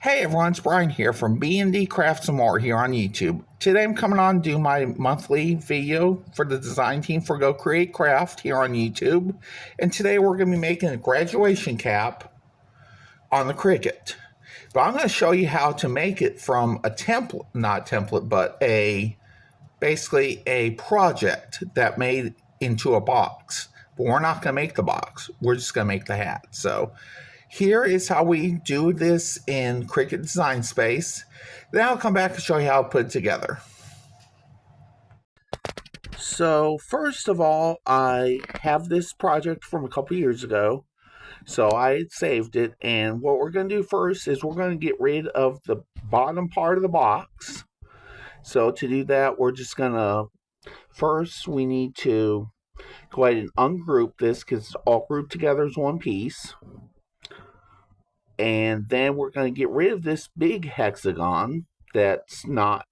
Hey everyone, it's Brian here from B&D Crafts and More here on YouTube. Today I'm coming on to do my monthly video for the design team for Go Create Craft here on YouTube. And today we're going to be making a graduation cap on the Cricut. But I'm going to show you how to make it from a template, not template, but basically a project that made into a box. But we're not going to make the box, we're just going to make the hat. So here is how we do this in Cricut Design Space. Then I'll come back and show you how to put it together. So first of all, I have this project from a couple years ago. So I had saved it, and what we're going to do first is we're going to get rid of the bottom part of the box. So to do that, we're just going to, first we need to go ahead and ungroup this because it's all grouped together as one piece. And then we're going to get rid of this big hexagon that's not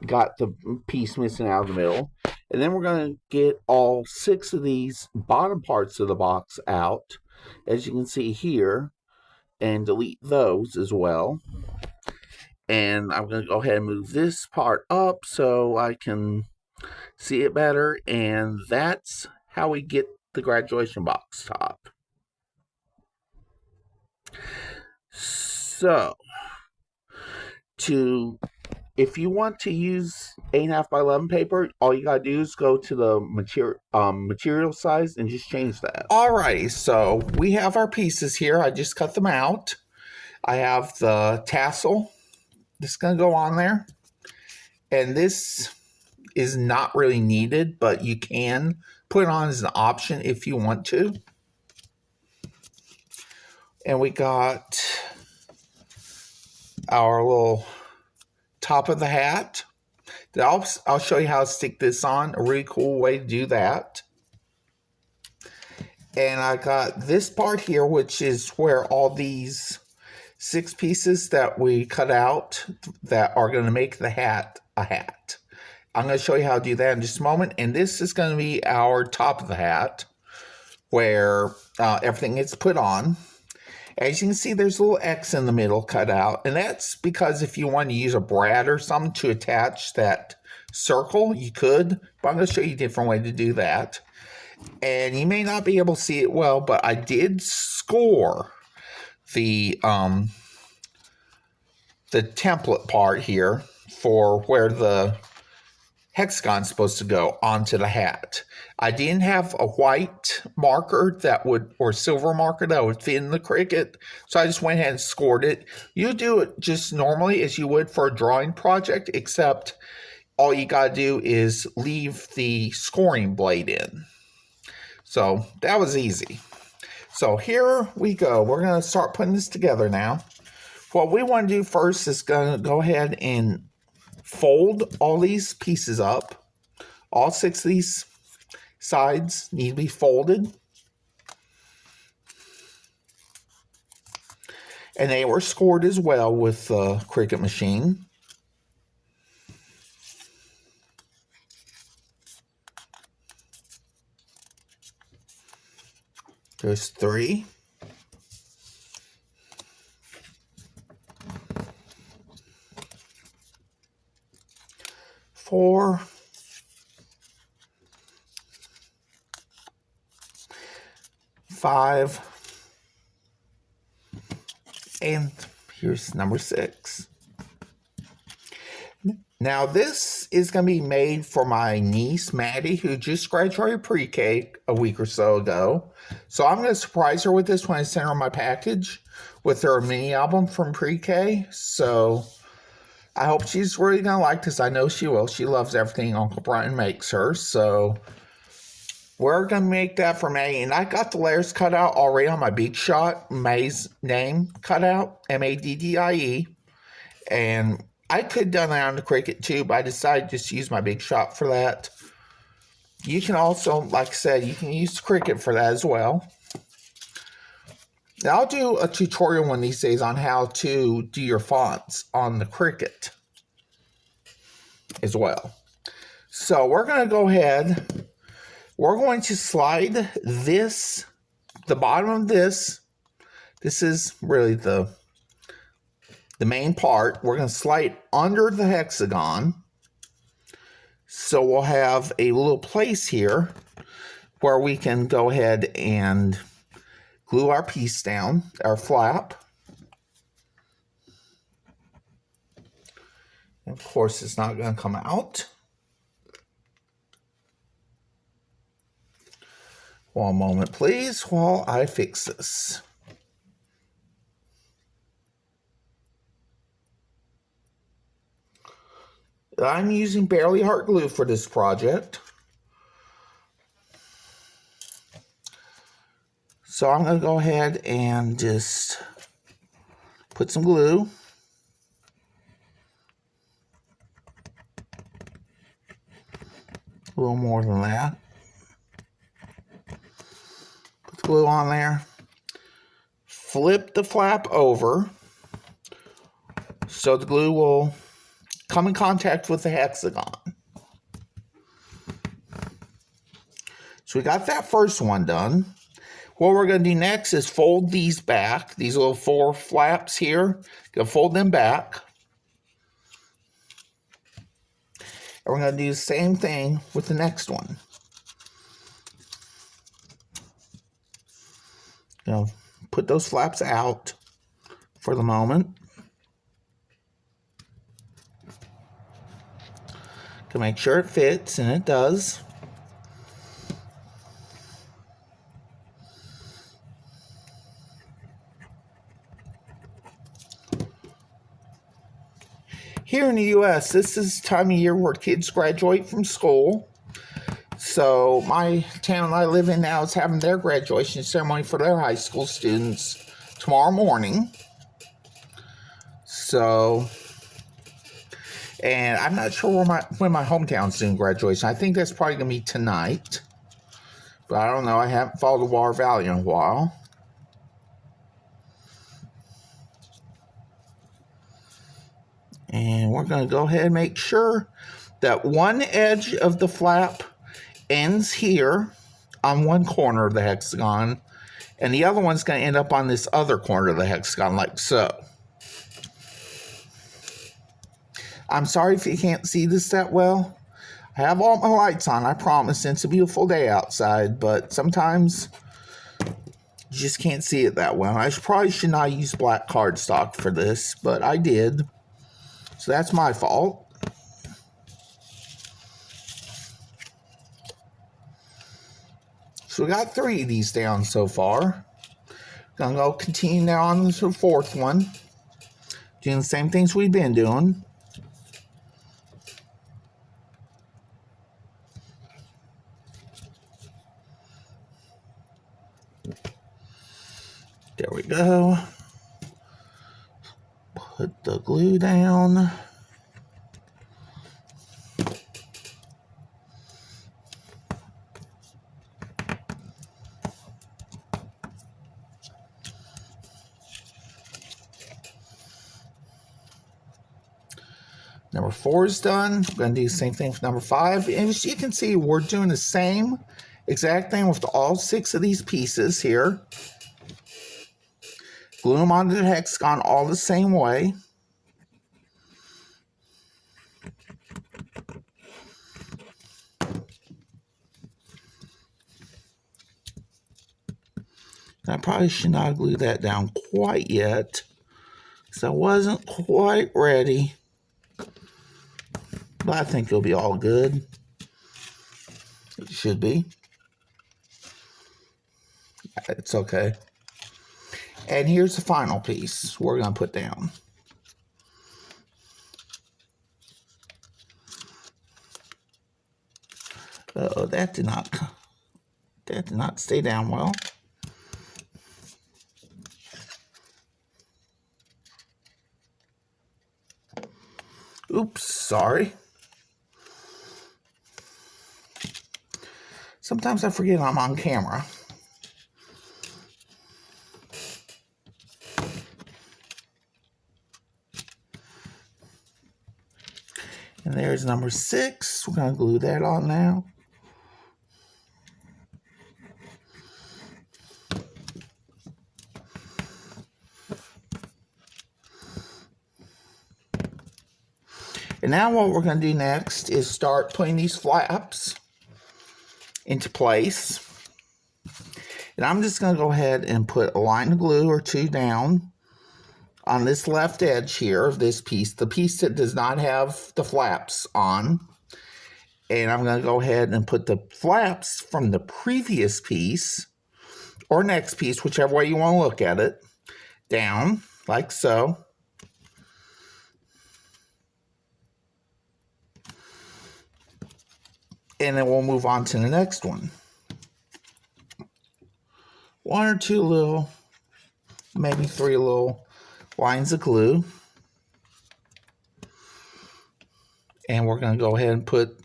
got the piece missing out of the middle. And then we're going to get all 6 of these bottom parts of the box out, as you can see here, and delete those as well. And I'm going to go ahead and move this part up so I can see it better. And that's how we get the graduation box top. So, if you want to use 8.5 by 11 paper, all you gotta do is go to the material size and just change that. Alrighty, so we have our pieces here. I just cut them out. I have the tassel. This is gonna go on there. And this is not really needed, but you can put it on as an option if you want to. And we got our little top of the hat. I'll show you how to stick this on. A really cool way to do that. And I got this part here, which is where all these 6 pieces that we cut out that are going to make the hat a hat. I'm going to show you how to do that in just a moment. And this is going to be our top of the hat, where everything gets put on. As you can see, there's a little X in the middle cut out, and that's because if you want to use a brad or something to attach that circle, you could, but I'm going to show you a different way to do that. And you may not be able to see it well, but I did score the template part here for where the hexagon's supposed to go onto the hat. I didn't have a white marker that would, or silver marker that would fit in the Cricut, so I just went ahead and scored it. You do it just normally as you would for a drawing project, except all you gotta do is leave the scoring blade in. So that was easy. So here we go. We're gonna start putting this together now. What we want to do first is gonna go ahead and fold all these pieces up. All 6 of these sides need to be folded. And they were scored as well with the Cricut machine. There's 3. 4. 5. And here's number 6. Now this is going to be made for my niece, Maddie, who just graduated pre-K a week or so ago. So I'm going to surprise her with this when I send her my package with her mini album from pre-K. So I hope she's really going to like this. I know she will. She loves everything Uncle Brian makes her. So we're going to make that for May. And I got the layers cut out already on my Big Shot. May's name cut out. M-A-D-D-I-E. And I could have done that on the Cricut too, but I decided just to use my Big Shot for that. You can also, like I said, you can use the Cricut for that as well. Now, I'll do a tutorial one of these days on how to do your fonts on the Cricut as well. So we're going to go ahead. We're going to slide this, the bottom of this, This is really the main part. We're going to slide under the hexagon. So we'll have a little place here where we can go ahead and glue our piece down, our flap. And of course, it's not going to come out. One moment, please, while I fix this. I'm using Barely Heart glue for this project. So I'm going to go ahead and just put some glue. A little more than that. Put the glue on there. Flip the flap over so the glue will come in contact with the hexagon. So we got that first one done. What we're going to do next is fold these back, these little 4 flaps here. Going to fold them back. And we're going to do the same thing with the next one. Going to put those flaps out for the moment. To make sure it fits, and it does. Here in the U.S., this is the time of year where kids graduate from school. So my town I live in now is having their graduation ceremony for their high school students tomorrow morning. So, and I'm not sure when my hometown's doing graduation. I think that's probably going to be tonight. But I don't know. I haven't followed the Water Valley in a while. And we're going to go ahead and make sure that one edge of the flap ends here on one corner of the hexagon, and the other one's going to end up on this other corner of the hexagon, like so. I'm sorry if you can't see this that well. I have all my lights on, I promise, and it's a beautiful day outside, but sometimes you just can't see it that well. I probably should not use black cardstock for this, but I did. So that's my fault. So we got 3 of these down so far. Gonna go continue now on to the 4th one. Doing the same things we've been doing. There we go. Put the glue down. Number 4 is done. We're going to do the same thing for number 5. And as you can see, we're doing the same exact thing with all 6 of these pieces here. Glue them onto the hexagon all the same way. I probably should not glue that down quite yet, because I wasn't quite ready. But I think it'll be all good. It should be. It's okay. And here's the final piece we're going to put down. Uh-oh, that did not stay down well. Oops, sorry. Sometimes I forget I'm on camera. And there's number 6. We're going to glue that on now. And now what we're going to do next is start putting these flaps into place. And I'm just going to go ahead and put a line of glue or two down on this left edge here of this piece, the piece that does not have the flaps on. And I'm going to go ahead and put the flaps from the previous piece or next piece, whichever way you want to look at it, down like so. And then we'll move on to the next one. One or two little, maybe three little lines of glue. And we're going to go ahead and put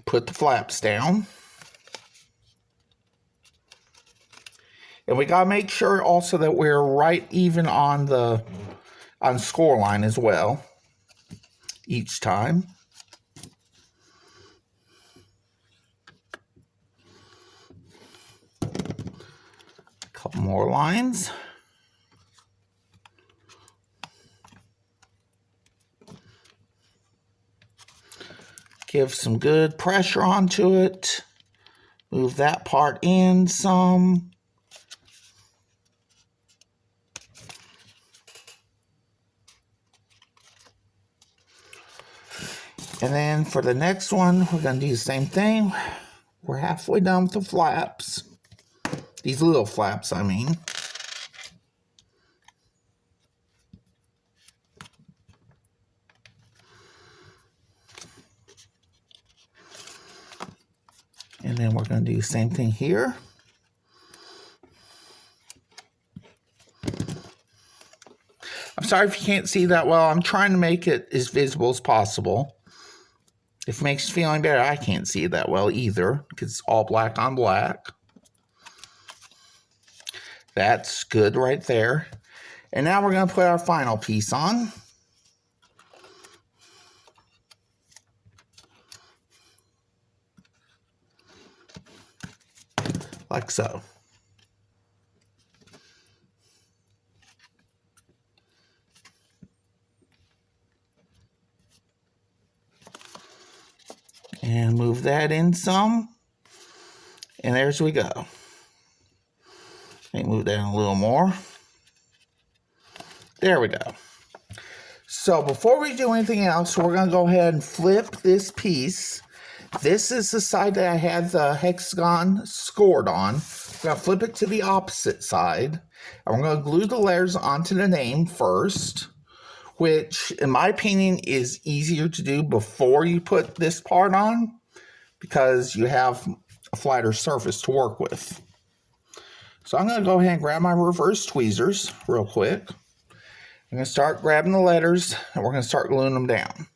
the flaps down. And we got to make sure also that we're right even on the score line as well each time. A couple more lines. Give some good pressure onto it. Move that part in some. And then for the next one, we're going to do the same thing. We're halfway done with the flaps. These little flaps, I mean. And then we're going to do the same thing here. I'm sorry if you can't see that well. I'm trying to make it as visible as possible. If it makes you feel any better, I can't see it that well either because it's all black on black. That's good right there. And now we're going to put our final piece on. Like so. And move that in some. And there's we go. Move that in a little more. There we go. So before we do anything else, we're going to go ahead and flip this piece. This is the side that I had the hexagon scored on. We're going to flip it to the opposite side. And we're going to glue the letters onto the name first, which in my opinion is easier to do before you put this part on because you have a flatter surface to work with. So I'm going to go ahead and grab my reverse tweezers real quick. I'm going to start grabbing the letters and we're going to start gluing them down.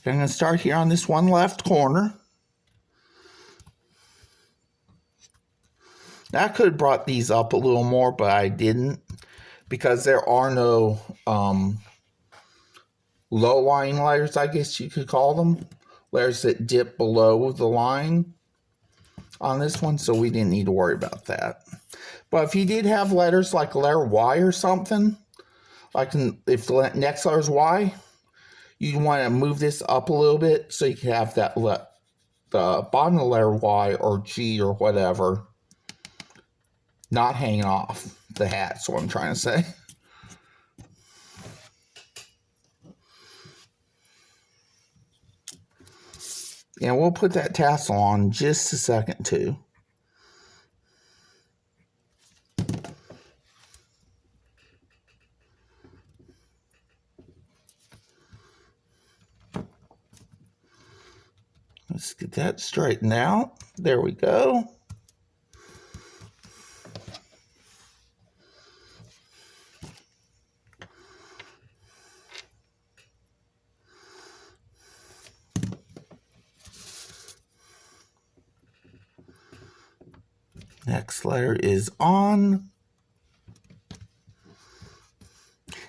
And I'm going to start here on this one left corner. Now, I could have brought these up a little more, but I didn't because there are no low-lying letters, I guess you could call them. Letters that dip below the line on this one, so we didn't need to worry about that. But if you did have letters like letter Y or something, like if the next letter is Y, you want to move this up a little bit so you can have that the bottom of the letter Y or G or whatever not hanging off the hat. That's what I'm trying to say. And we'll put that tassel on just a second too. Let's get that straightened out. There we go. Next letter is on.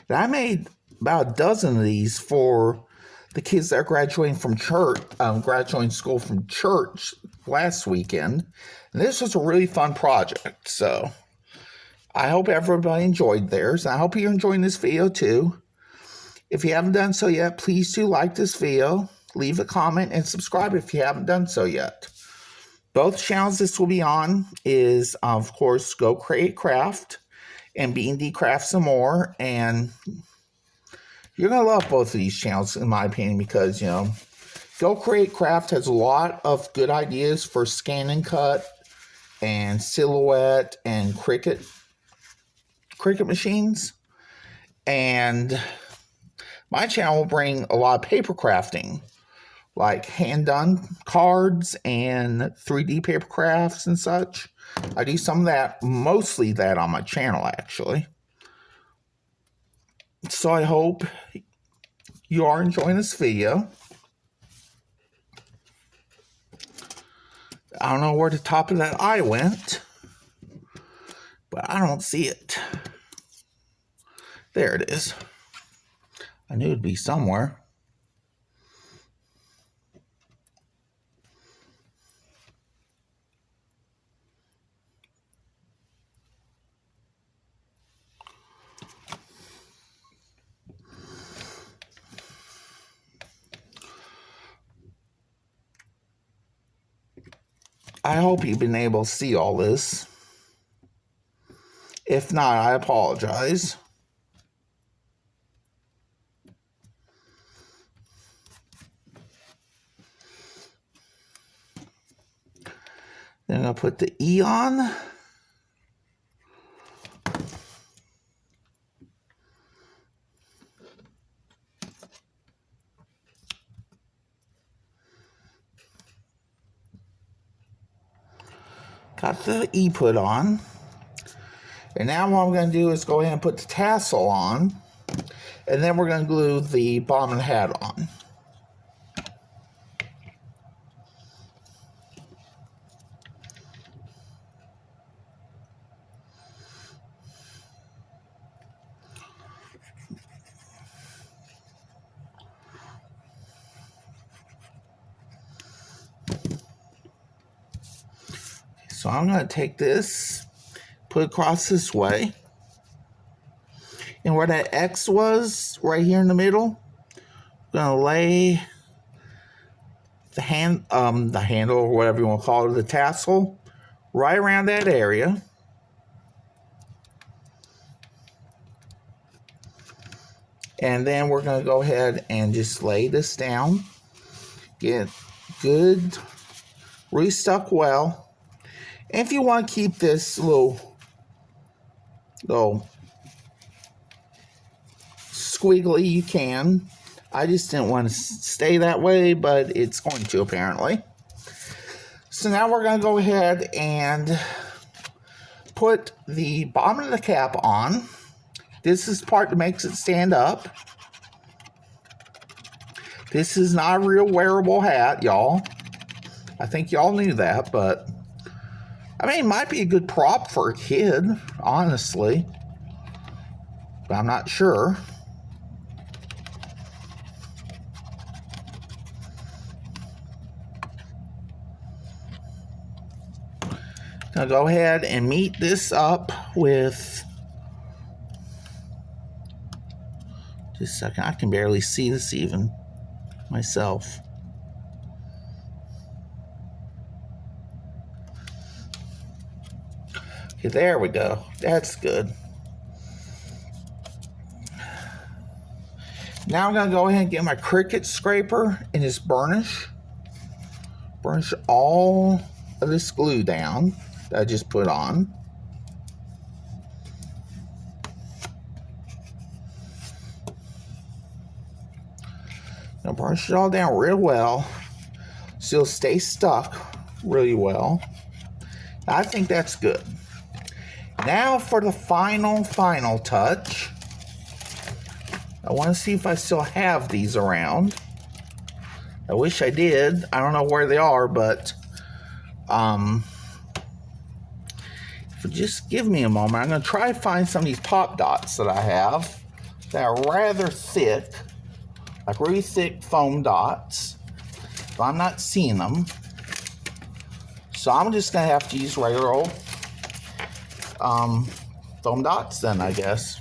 And I made about a dozen of these for the kids that are graduating from church, graduating school from church last weekend. And this was a really fun project. So I hope everybody enjoyed theirs. And I hope you're enjoying this video too. If you haven't done so yet, please do like this video, leave a comment, and subscribe if you haven't done so yet. Both channels this will be on is, of course, Go Create Craft and B&D Craft Some More. And you're going to love both of these channels, in my opinion, because, you know, Go Create Craft has a lot of good ideas for scan and cut and silhouette and Cricut machines. And my channel will bring a lot of paper crafting, like hand-done cards and 3D paper crafts and such. I do some of that, mostly that on my channel, actually. So I hope you are enjoying this video. I don't know where the top of that eye went, but I don't see it. There it is. I knew it'd be somewhere. I hope you've been able to see all this. If not, I apologize. Then I'm going to put the E on. Got the E put on. And now what I'm going to do is go ahead and put the tassel on. And then we're going to glue the bottom of the hat on. So I'm going to take this, put it across this way. And where that X was, right here in the middle, I'm going to lay the handle, or whatever you want to call it, the tassel, right around that area. And then we're going to go ahead and just lay this down. Get good, really stuck well. And if you want to keep this little squiggly, you can. I just didn't want to stay that way, but it's going to apparently. So now we're going to go ahead and put the bottom of the cap on. This is the part that makes it stand up. This is not a real wearable hat, y'all. I think y'all knew that, but I mean, it might be a good prop for a kid, honestly. But I'm not sure. Now go ahead and meet this up with... Just a second, I can barely see this even myself. Okay, there we go. That's good. Now I'm going to go ahead and get my Cricut scraper and just burnish all of this glue down that I just put on. Now burnish it all down real well so it'll stay stuck really well. I think that's good. Now for the final touch. I want to see if I still have these around. I wish I did. I don't know where they are, but if you just give me a moment, I'm going to try to find some of these pop dots that I have that are rather thick like really thick foam dots, but I'm not seeing them. So I'm just gonna have to use regular old foam dots then, I guess.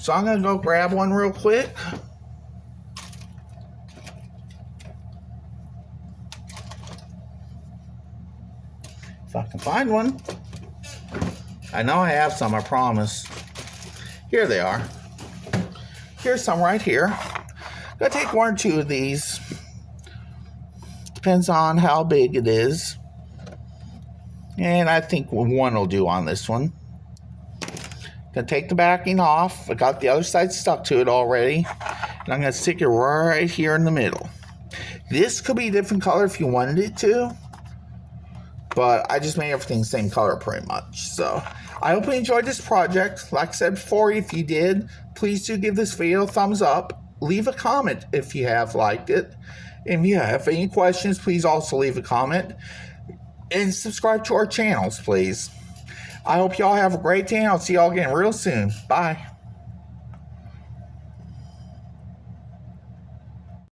So I'm gonna go grab one real quick. If I can find one. I know I have some, I promise. Here they are. Here's some right here. I'm gonna take one or two of these. Depends on how big it is. And I think one will do on this one. Gonna take the backing off. I got the other side stuck to it already. And I'm gonna stick it right here in the middle. This could be a different color if you wanted it to. But I just made everything the same color pretty much. So I hope you enjoyed this project. Like I said before, if you did, please do give this video a thumbs up. Leave a comment if you have liked it. And if you have any questions, please also leave a comment. And subscribe to our channels, please. I hope y'all have a great day. I'll see y'all again real soon. Bye.